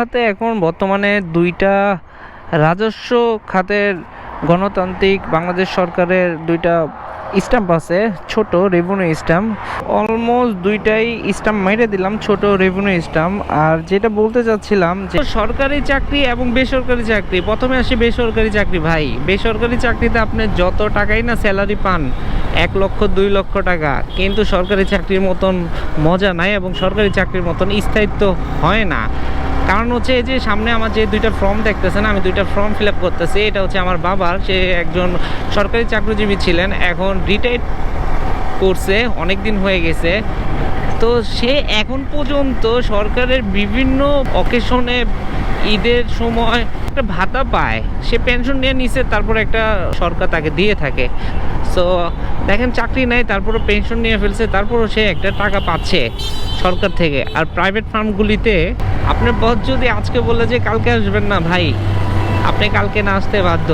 হাতে এখন বর্তমানে দুইটা রাজস্ব খাতের গণতান্ত্রিক বাংলাদেশ সরকারের দুইটা স্ট্যাম্প আছে, ছোট রেভিনিউ স্ট্যাম্প। অলমোস্ট দুইটাই স্ট্যাম্প মেরে দিলাম, ছোট রেভিনিউ স্ট্যাম্প। আর যেটা বলতে চাচ্ছিলাম যে সরকারি চাকরি এবং বেসরকারি চাকরি, প্রথমে আসি বেসরকারি চাকরি। ভাই, বেসরকারি চাকরিতে আপনি যত টাকাই না স্যালারি পান, 1 লক্ষ 2 লক্ষ টাকা, কিন্তু সরকারি চাকরির মতন মজা নাই এবং সরকারি চাকরির মতন স্থায়িত্ব হয় না। কারণ হচ্ছে এই যে সামনে আমার যে দুইটা ফর্ম দেখতেছেন, আমি দুইটা ফর্ম ফিল আপ করতেছি। এটা হচ্ছে আমার বাবার, সে একজন সরকারি চাকরিজীবী ছিলেন, এখন রিটায়ার্ড করছে, অনেক দিন হয়ে গেছে। তো সে এখন পর্যন্ত সরকারের বিভিন্ন অকেশনে, ঈদের সময় একটা ভাতা পায়। সে পেনশন নিয়ে নিছে, তারপর একটা সরকার তাকে দিয়ে থাকে। সো দেখেন, চাকরি নাই, তারপরও পেনশন নিয়ে ফেলছে, তারপরও সে একটা টাকা পাচ্ছে সরকার থেকে। আর প্রাইভেট ফার্মগুলিতে আপনার বস যদি আজকে বলে যে কালকে আসবেন না, ভাই আপনি কালকে না আসতে বাধ্য।